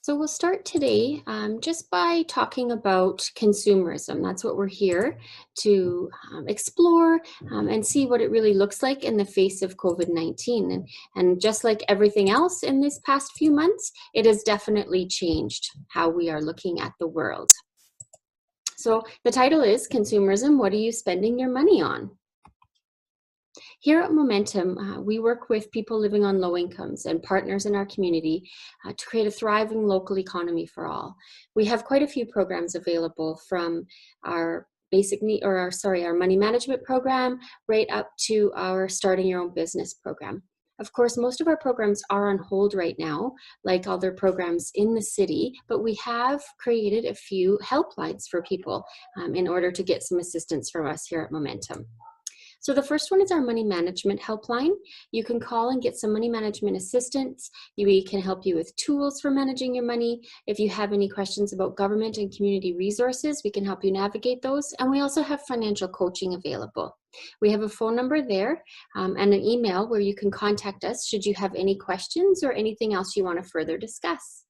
So we'll start today just by talking about consumerism. That's what we're here to explore and see what it really looks like in the face of COVID-19. And just like everything else in this past few months, it has definitely changed how we are looking at the world. So the title is Consumerism, What Are You Spending Your Money On? Here at Momentum, we work with people living on low incomes and partners in our community to create a thriving local economy for all. We have quite a few programs available from our our money management program right up to our starting your own business program. Of course, most of our programs are on hold right now, like other programs in the city, but we have created a few helplines for people in order to get some assistance from us here at Momentum. So the first one is our money management helpline. You can call and get some money management assistance. We can help you with tools for managing your money. If you have any questions about government and community resources, we can help you navigate those. And we also have financial coaching available. We have a phone number there and an email where you can contact us should you have any questions or anything else you want to further discuss.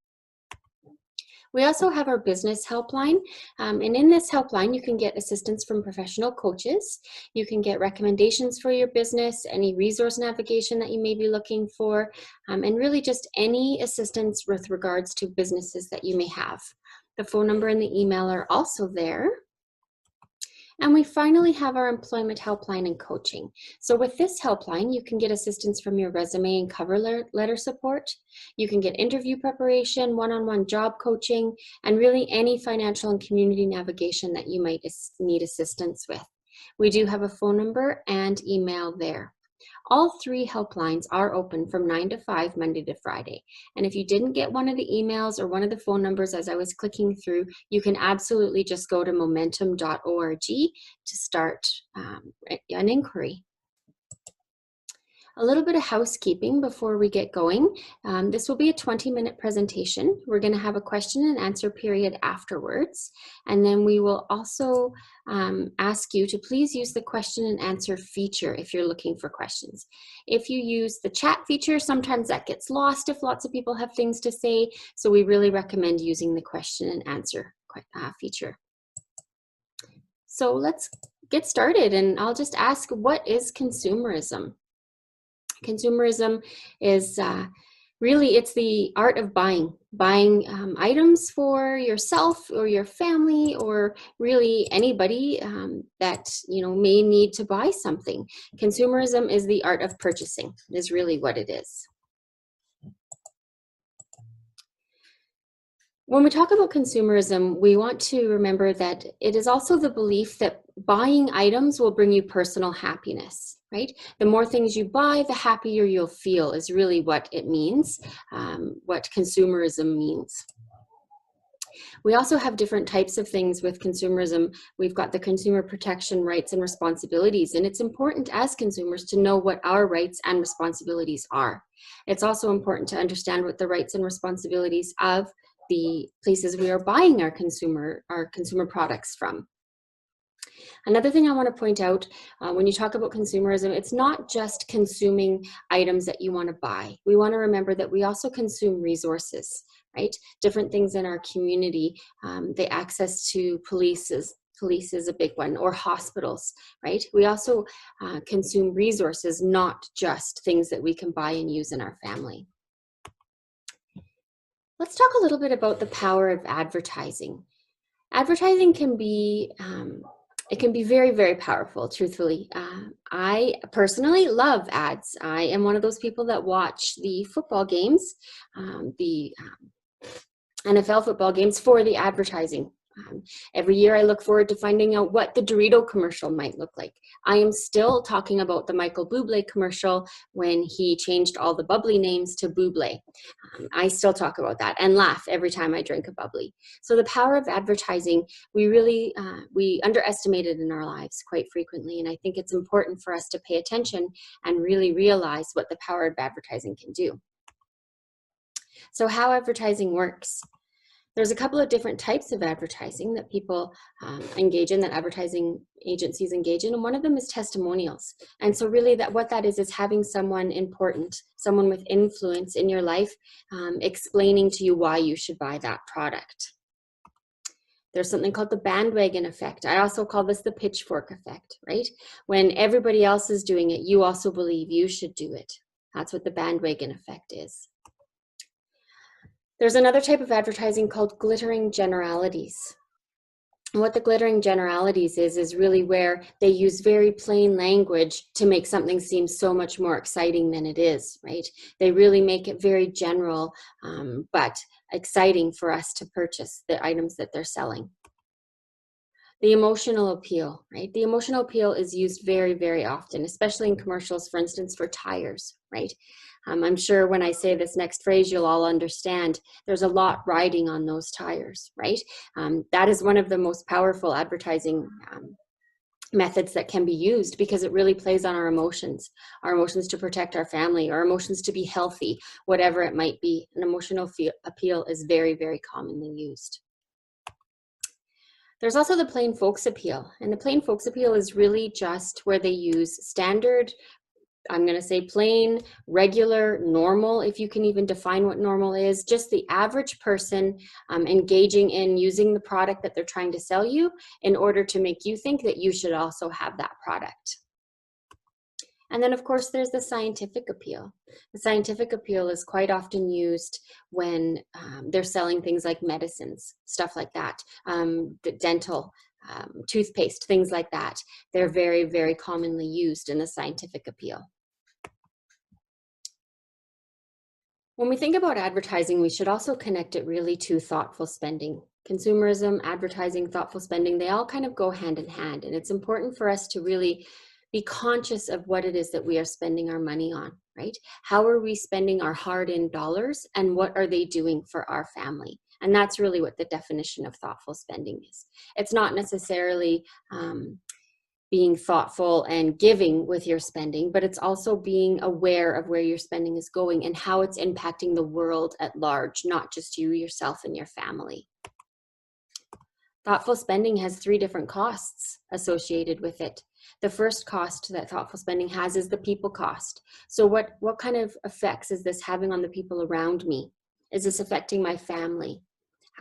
We also have our business helpline, and in this helpline, you can get assistance from professional coaches. You can get recommendations for your business, any resource navigation that you may be looking for, and really just any assistance with regards to businesses that you may have. The phone number and the email are also there. And we finally have our employment helpline and coaching. So with this helpline, you can get assistance from your resume and cover letter support. You can get interview preparation, one-on-one job coaching, and really any financial and community navigation that you might need assistance with. We do have a phone number and email there. All three helplines are open from 9 to 5, Monday to Friday. And if you didn't get one of the emails or one of the phone numbers as I was clicking through, you can absolutely just go to momentum.org to start an inquiry. A little bit of housekeeping before we get going. This will be a 20-minute presentation. We're going to have a question and answer period afterwards. And then we will also ask you to please use the question and answer feature if you're looking for questions. If you use the chat feature, sometimes that gets lost if lots of people have things to say. So we really recommend using the question and answer feature. So let's get started, and I'll just ask, what is consumerism? Consumerism is really, it's the art of buying items for yourself or your family or really anybody that may need to buy something. Consumerism is the art of purchasing, is really what it is. When we talk about consumerism, we want to remember that it is also the belief that buying items will bring you personal happiness, right? The more things you buy, the happier you'll feel is really what it means, what consumerism means. We also have different types of things with consumerism. We've got the consumer protection rights and responsibilities, and it's important as consumers to know what our rights and responsibilities are. It's also important to understand what the rights and responsibilities of the places we are buying our consumer products from. Another thing I want to point out, when you talk about consumerism, it's not just consuming items that you want to buy. We want to remember that we also consume resources, right? Different things in our community, the access to police is a big one, or hospitals, right? We also consume resources, not just things that we can buy and use in our family. Let's talk a little bit about the power of advertising. Advertising can be it can be very, very powerful, truthfully. I personally love ads. I am one of those people that watch the football games, the NFL football games, for the advertising. Every year I look forward to finding out what the Dorito commercial might look like. I am still talking about the Michael Bublé commercial when he changed all the bubbly names to Bublé. I still talk about that and laugh every time I drink a bubbly. So the power of advertising, we really, we underestimate it in our lives quite frequently. And I think it's important for us to pay attention and really realize what the power of advertising can do. So how advertising works. There's a couple of different types of advertising that people engage in, that advertising agencies engage in, and one of them is testimonials. And so really what that is having someone important, someone with influence in your life, explaining to you why you should buy that product. There's something called the bandwagon effect. I also call this the pitchfork effect, right? When everybody else is doing it, you also believe you should do it. That's what the bandwagon effect is. There's another type of advertising called glittering generalities. And what the glittering generalities is really where they use very plain language to make something seem so much more exciting than it is, right? They really make it very general, but exciting for us to purchase the items that they're selling. The emotional appeal, right? The emotional appeal is used very, very often, especially in commercials, for instance, for tires, right? I'm sure when I say this next phrase, you'll all understand there's a lot riding on those tires, right? That is one of the most powerful advertising methods that can be used, because it really plays on our emotions to protect our family, our emotions to be healthy, whatever it might be. An emotional appeal is very, very commonly used. There's also the plain folks appeal, and the plain folks appeal is really just where they use standard, I'm going to say plain, regular, normal, if you can even define what normal is, just the average person engaging in using the product that they're trying to sell you in order to make you think that you should also have that product. And then, of course, there's the scientific appeal. The scientific appeal is quite often used when they're selling things like medicines, stuff like that, the dental, toothpaste, things like that. They're very, very commonly used in the scientific appeal. When we think about advertising, we should also connect it really to thoughtful spending. Consumerism, advertising, thoughtful spending, they all kind of go hand in hand. And it's important for us to really be conscious of what it is that we are spending our money on, right? How are we spending our hard-earned dollars, and what are they doing for our family? And that's really what the definition of thoughtful spending is. It's not necessarily being thoughtful and giving with your spending, but it's also being aware of where your spending is going and how it's impacting the world at large, not just you, yourself, and your family. Thoughtful spending has 3 different costs associated with it. The first cost that thoughtful spending has is the people cost. So what kind of effects is this having on the people around me? Is this affecting my family?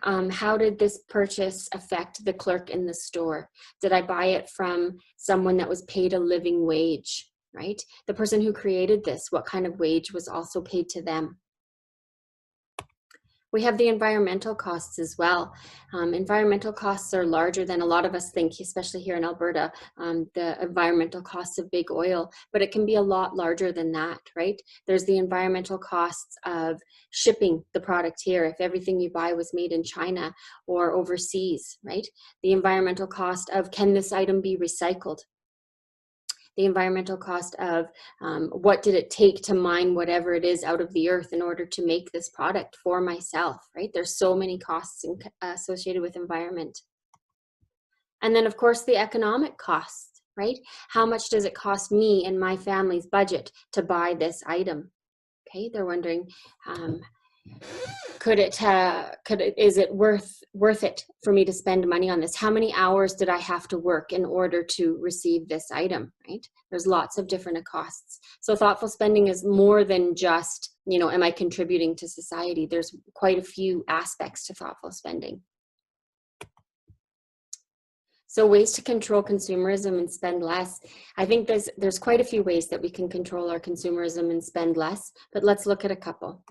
How did this purchase affect the clerk in the store? Did I buy it from someone that was paid a living wage, right? The person who created this, what kind of wage was also paid to them? We have the environmental costs as well. Environmental costs are larger than a lot of us think, especially here in Alberta, the environmental costs of big oil, but it can be a lot larger than that, right? There's the environmental costs of shipping the product here, if everything you buy was made in China or overseas, right? The environmental cost of, can this item be recycled? The environmental cost of what did it take to mine whatever it is out of the earth in order to make this product for myself, right? There's so many costs associated with environment. And then, of course, the economic costs, right? How much does it cost me and my family's budget to buy this item? Okay, they're wondering, is it worth it for me to spend money on this? How many hours did I have to work in order to receive this item, right? There's lots of different costs. So thoughtful spending is more than just, am I contributing to society? There's quite a few aspects to thoughtful spending. So ways to control consumerism and spend less. I think there's quite a few ways that we can control our consumerism and spend less, but let's look at a couple.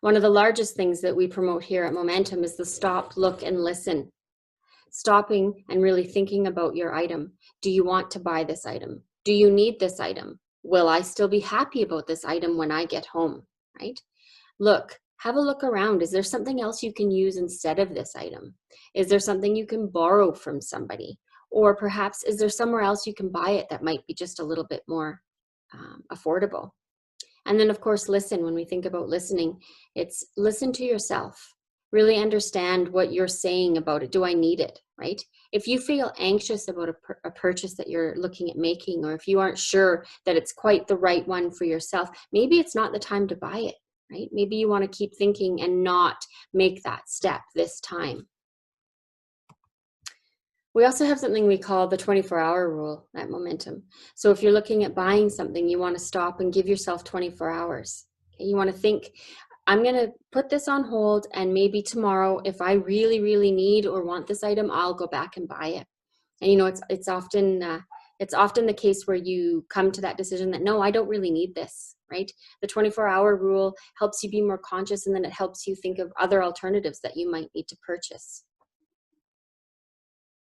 One of the largest things that we promote here at Momentum is the stop, look, and listen. Stopping and really thinking about your item. Do you want to buy this item? Do you need this item? Will I still be happy about this item when I get home, right? Look, have a look around. Is there something else you can use instead of this item? Is there something you can borrow from somebody? Or perhaps, is there somewhere else you can buy it that might be just a little bit more affordable? And then, of course, listen. When we think about listening, it's listen to yourself. Really understand what you're saying about it. Do I need it, right? If you feel anxious about a purchase that you're looking at making, or if you aren't sure that it's quite the right one for yourself, maybe it's not the time to buy it. right? Maybe you want to keep thinking and not make that step this time. We also have something we call the 24-hour rule at Momentum. So if you're looking at buying something, you want to stop and give yourself 24 hours. Okay? You want to think, I'm going to put this on hold, and maybe tomorrow, if I really, really need or want this item, I'll go back and buy it. And it's often the case where you come to that decision that, no, I don't really need this, right? The 24-hour rule helps you be more conscious, and then it helps you think of other alternatives that you might need to purchase.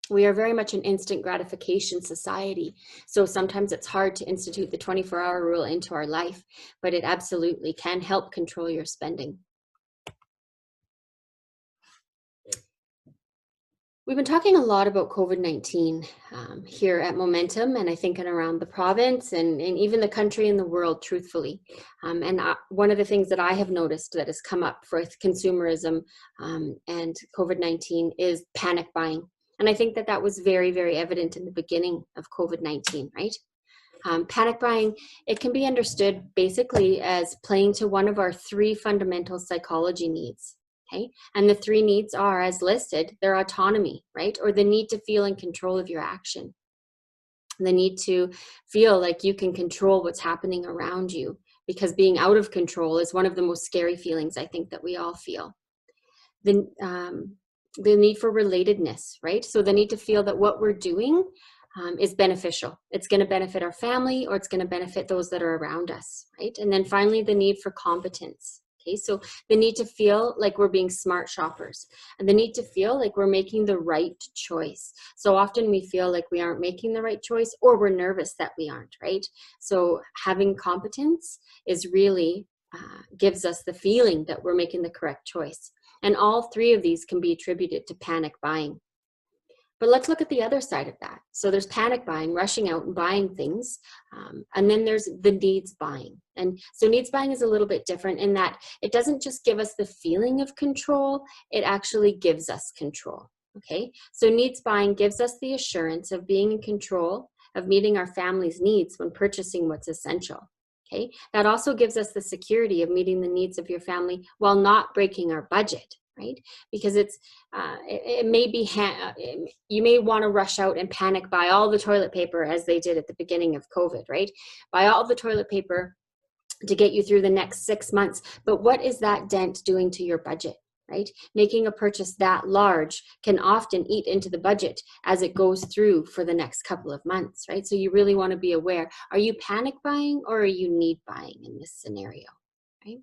We are very much an instant gratification society. So sometimes it's hard to institute the 24-hour rule into our life, but it absolutely can help control your spending. We've been talking a lot about COVID-19 here at Momentum, and I think around the province and even the country and the world, truthfully. One of the things that I have noticed that has come up for consumerism and COVID-19 is panic buying. And I think that was very, very evident in the beginning of COVID-19, right? Panic buying, it can be understood basically as playing to one of our 3 fundamental psychology needs. Okay? And the 3 needs are, as listed, their autonomy, right? Or the need to feel in control of your action. The need to feel like you can control what's happening around you, because being out of control is one of the most scary feelings I think that we all feel. The need for relatedness, right? So the need to feel that what we're doing is beneficial. It's going to benefit our family, or it's going to benefit those that are around us, right? And then finally, the need for competence. Okay, so the need to feel like we're being smart shoppers, and the need to feel like we're making the right choice. So often we feel like we aren't making the right choice, or we're nervous that we aren't, right? So having competence is really gives us the feeling that we're making the correct choice. And all 3 of these can be attributed to panic buying. But let's look at the other side of that. So there's panic buying, rushing out and buying things. And then there's the needs buying. And so needs buying is a little bit different in that it doesn't just give us the feeling of control, it actually gives us control. Okay, so needs buying gives us the assurance of being in control of meeting our family's needs when purchasing what's essential. Okay, that also gives us the security of meeting the needs of your family while not breaking our budget, right? Because it may be, you may want to rush out and panic buy all the toilet paper as they did at the beginning of COVID, right? Buy all the toilet paper to get you through the next 6 months. But what is that dent doing to your budget, right? Making a purchase that large can often eat into the budget as it goes through for the next couple of months, right? So you really want to be aware. Are you panic buying, or are you need buying in this scenario, right?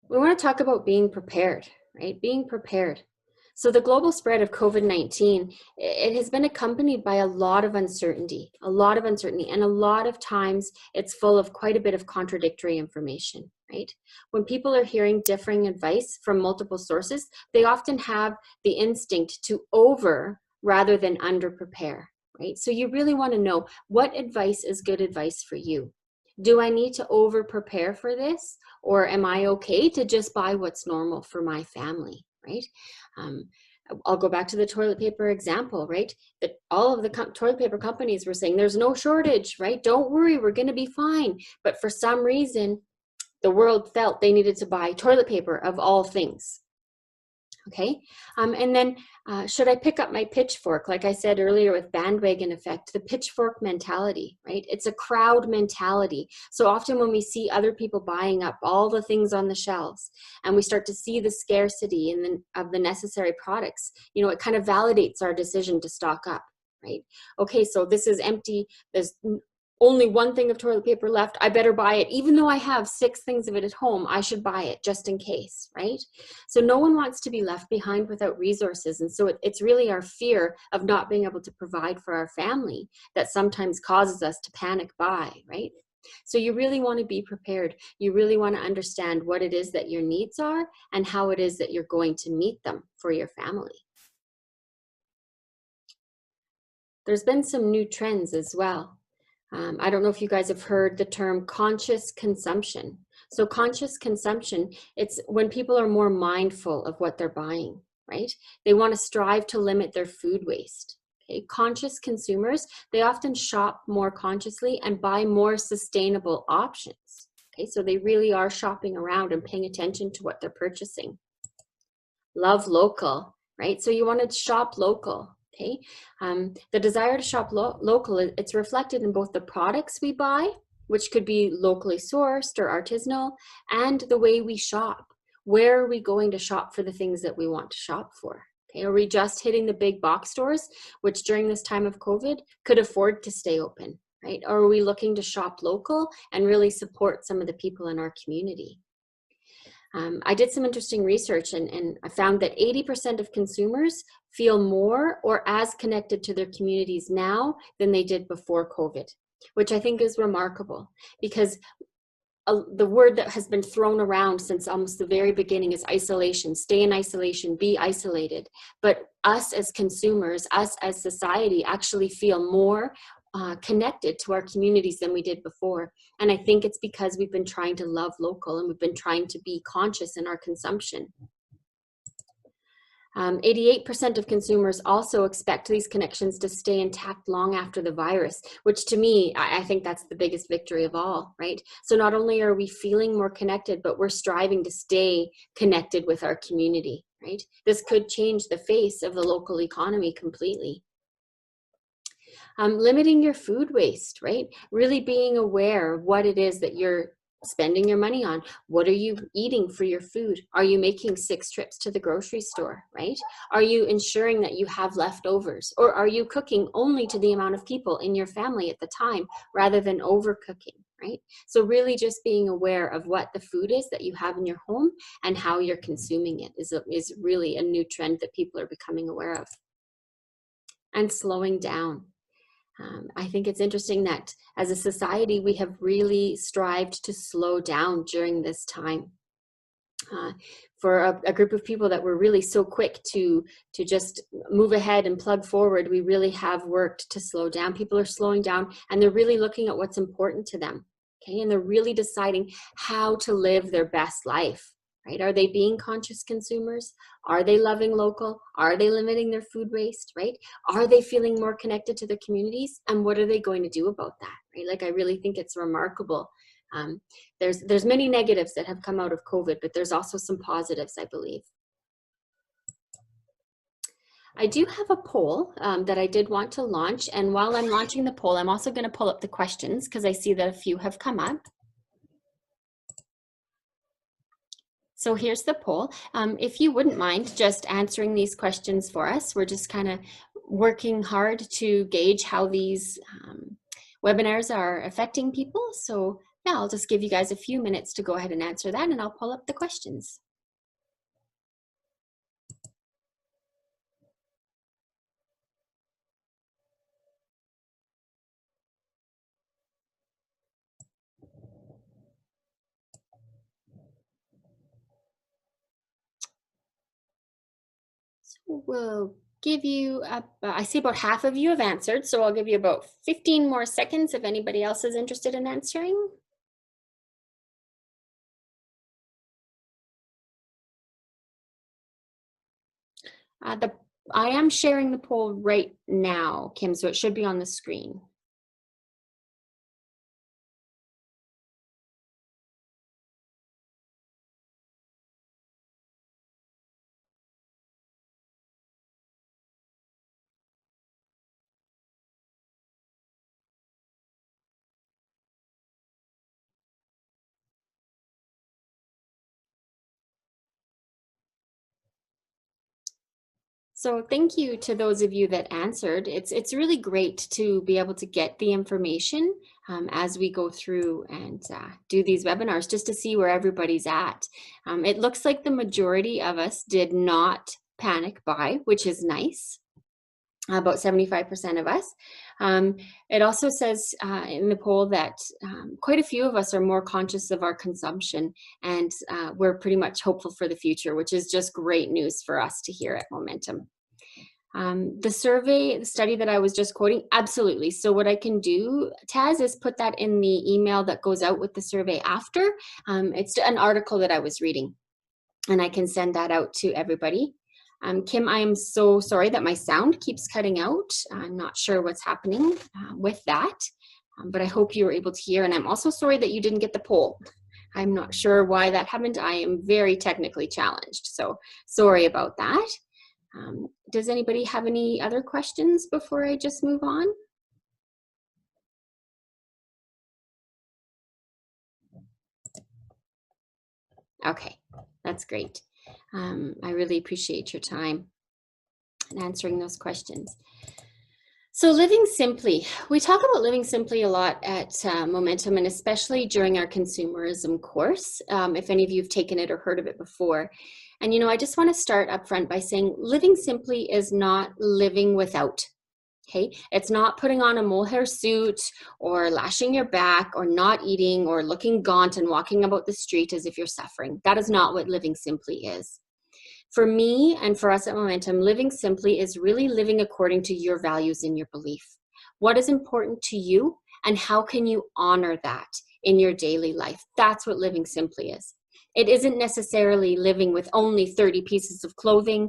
We want to talk about being prepared, right? Being prepared. So the global spread of COVID-19, it has been accompanied by a lot of uncertainty, and a lot of times it's full of quite a bit of contradictory information, right? When people are hearing differing advice from multiple sources, they often have the instinct to over rather than under prepare, right? So you really want to know, what advice is good advice for you? Do I need to over prepare for this, or am I okay to just buy what's normal for my family, right? I'll go back to the toilet paper example, right? That all of the toilet paper companies were saying there's no shortage, right? Don't worry, we're going to be fine. But for some reason, the world felt they needed to buy toilet paper of all things. Okay, and then should I pick up my pitchfork? Like I said earlier with bandwagon effect, the pitchfork mentality, right? It's a crowd mentality. So often when we see other people buying up all the things on the shelves, and we start to see the scarcity of the necessary products, it kind of validates our decision to stock up, right? Okay, so this is empty. There's only 1 thing of toilet paper left. I better buy it. Even though I have 6 things of it at home, I should buy it just in case, right? So no one wants to be left behind without resources. And so it's really our fear of not being able to provide for our family that sometimes causes us to panic buy, right? So you really want to be prepared. You really want to understand what it is that your needs are and how it is that you're going to meet them for your family. There's been some new trends as well. I don't know if you guys have heard the term conscious consumption. So conscious consumption, it's when people are more mindful of what they're buying, right? They want to strive to limit their food waste. Okay? Conscious consumers, they often shop more consciously and buy more sustainable options. Okay, so they really are shopping around and paying attention to what they're purchasing. Love local, right? So you want to shop local. Okay, the desire to shop local, it's reflected in both the products we buy, which could be locally sourced or artisanal, and the way we shop. Where are we going to shop for the things that we want to shop for? Okay, are we just hitting the big box stores, which during this time of COVID could afford to stay open, right? Or are we looking to shop local and really support some of the people in our community? I did some interesting research and I found that 80% of consumers feel more or as connected to their communities now than they did before COVID, which I think is remarkable because the word that has been thrown around since almost the very beginning is isolation. Stay in isolation, be isolated. But us as consumers, us as society actually feel more connected to our communities than we did before. And I think it's because we've been trying to love local and we've been trying to be conscious in our consumption. 88% of consumers also expect these connections to stay intact long after the virus, which to me, I think that's the biggest victory of all, right? So not only are we feeling more connected, but we're striving to stay connected with our community, right? This could change the face of the local economy completely. Limiting your food waste, right? Really being aware of what it is that you're spending your money on. What are you eating for your food? Are you making 6 trips to the grocery store, right? Are you ensuring that you have leftovers? Or are you cooking only to the amount of people in your family at the time rather than overcooking, right? So really just being aware of what the food is that you have in your home and how you're consuming it is really a new trend that people are becoming aware of. And slowing down. I think it's interesting that as a society, we have really strived to slow down during this time. For a group of people that were really so quick to just move ahead and plug forward, we really have worked to slow down. People are slowing down and they're really looking at what's important to them. Okay, and they're really deciding how to live their best life. Right? Are they being conscious consumers? Are they loving local? Are they limiting their food waste? Right? Are they feeling more connected to their communities? And what are they going to do about that? Right? Like I really think it's remarkable. There's many negatives that have come out of COVID, but there's also some positives, I believe. I do have a poll that I did want to launch, and while I'm launching the poll, I'm also going to pull up the questions because I see that a few have come up. So here's the poll. If you wouldn't mind just answering these questions for us, we're just kind of working hard to gauge how these webinars are affecting people. So yeah, I'll just give you guys a few minutes to go ahead and answer that, and I'll pull up the questions. So we'll give you, I see about half of you have answered, so I'll give you about 15 more seconds if anybody else is interested in answering. I am sharing the poll right now, Kim, so it should be on the screen. So thank you to those of you that answered. It's really great to be able to get the information as we go through and do these webinars just to see where everybody's at. It looks like the majority of us did not panic buy, which is nice. About 75% of us. It also says in the poll that quite a few of us are more conscious of our consumption, and we're pretty much hopeful for the future, which is just great news for us to hear at Momentum. The survey, the study that I was just quoting, absolutely. So what I can do, Taz, is put that in the email that goes out with the survey after. It's an article that I was reading, and I can send that out to everybody. Kim, I am so sorry that my sound keeps cutting out. I'm not sure what's happening with that, but I hope you were able to hear. And I'm also sorry that you didn't get the poll. I'm not sure why that happened. I am very technically challenged, so sorry about that. Does anybody have any other questions before I just move on? Okay, that's great. I really appreciate your time and answering those questions. So living simply, we talk about living simply a lot at Momentum, and especially during our consumerism course, if any of you have taken it or heard of it before. And, you know, I just want to start up front by saying living simply is not living without. Okay, it's not putting on a mohair suit or lashing your back or not eating or looking gaunt and walking about the street as if you're suffering. That is not what living simply is. For me and for us at Momentum, living simply is really living according to your values and your belief. What is important to you, and how can you honor that in your daily life? That's what living simply is. It isn't necessarily living with only 30 pieces of clothing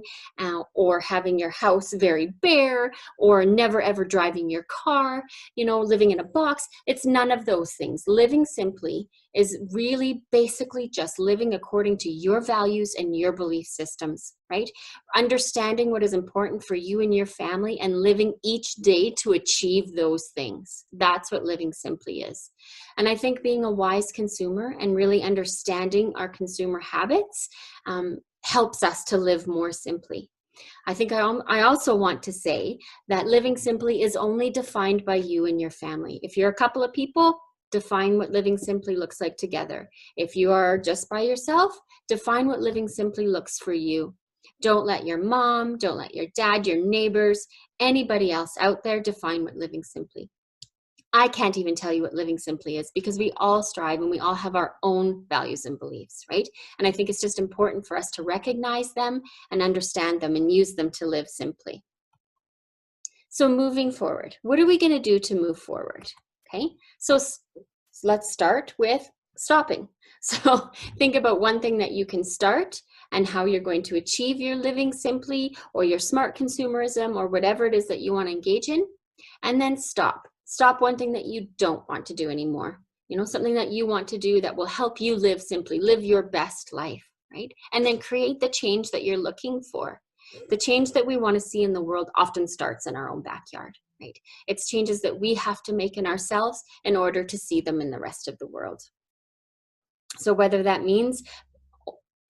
or having your house very bare or never ever driving your car, you know, living in a box. It's none of those things. Living simply is really basically just living according to your values and your belief systems, right? Understanding what is important for you and your family and living each day to achieve those things. That's what living simply is. And I think being a wise consumer and really understanding our consumer habits helps us to live more simply. I think I also want to say that living simply is only defined by you and your family. If you're a couple of people, define what living simply looks like together. If you are just by yourself, define what living simply looks for you. Don't let your mom, don't let your dad, your neighbors, anybody else out there define what living simply. I can't even tell you what living simply is because we all strive and we all have our own values and beliefs, right? And I think it's just important for us to recognize them and understand them and use them to live simply. So moving forward, what are we going to do to move forward? Okay, so let's start with stopping. So think about one thing that you can start and how you're going to achieve your living simply or your smart consumerism or whatever it is that you want to engage in, and then stop. Stop one thing that you don't want to do anymore. You know, something that you want to do that will help you live simply, live your best life, right? And then create the change that you're looking for. The change that we want to see in the world often starts in our own backyard, right? It's changes that we have to make in ourselves in order to see them in the rest of the world. So whether that means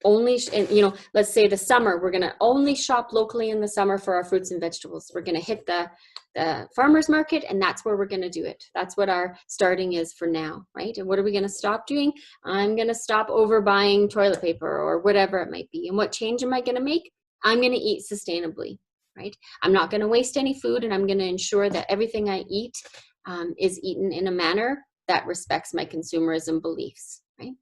only, you know, let's say the summer, we're going to only shop locally in the summer for our fruits and vegetables. We're going to hit the farmer's market, and that's where we're going to do it. That's what our starting is for now, right? And what are we going to stop doing? I'm going to stop overbuying toilet paper or whatever it might be. And what change am I going to make? I'm going to eat sustainably, right? I'm not going to waste any food, and I'm going to ensure that everything I eat is eaten in a manner that respects my consumerism beliefs, right?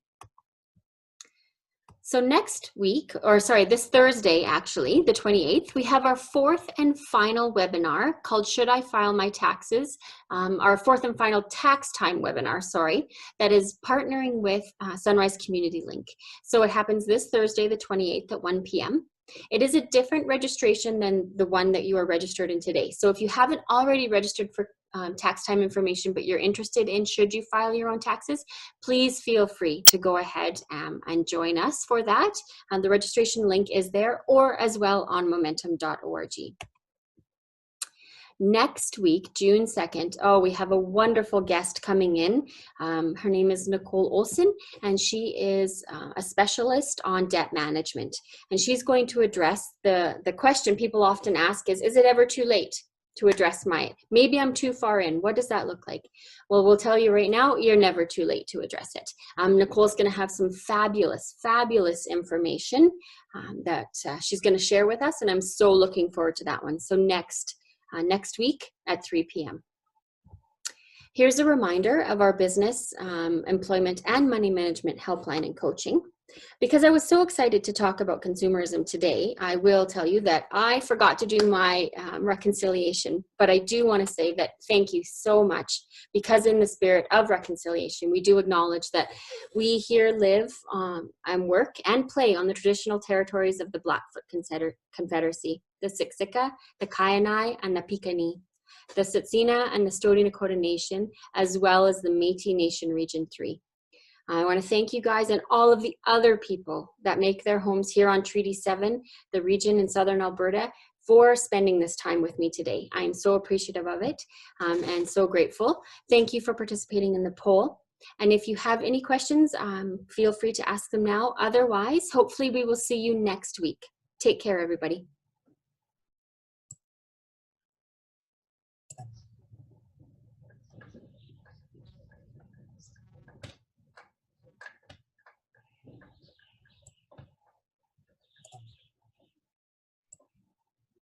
So next week, or sorry, this Thursday, actually, the 28th, we have our fourth and final webinar called Should I File My Taxes? Our fourth and final tax time webinar, sorry, that is partnering with Sunrise Community Link. So it happens this Thursday, the 28th at 1 p.m. It is a different registration than the one that you are registered in today. So if you haven't already registered for tax time information, but you're interested in should you file your own taxes, please feel free to go ahead and join us for that. The registration link is there, or as well on momentum.org. Next week, June 2nd, we have a wonderful guest coming in. Her name is Nicole Olson, and she is a specialist on debt management. And she's going to address the question people often ask is it ever too late to address maybe I'm too far in? What does that look like? Well, we'll tell you right now, you're never too late to address it. Nicole's going to have some fabulous, fabulous information that she's going to share with us, and I'm so looking forward to that one. So next week at 3 p.m. Here's a reminder of our business, employment, and money management helpline and coaching. Because I was so excited to talk about consumerism today, I will tell you that I forgot to do my reconciliation, but I do want to say that thank you so much, because in the spirit of reconciliation, we do acknowledge that we here live and work and play on the traditional territories of the Blackfoot Confederacy, the Siksika, the Kainai, and the Piikani, the Tsuut'ina and the Stoney Nakoda Nation, as well as the Métis Nation Region 3. I want to thank you guys and all of the other people that make their homes here on Treaty 7, the region in Southern Alberta, for spending this time with me today. I am so appreciative of it and so grateful. Thank you for participating in the poll. And if you have any questions, feel free to ask them now. Otherwise, hopefully we will see you next week. Take care, everybody.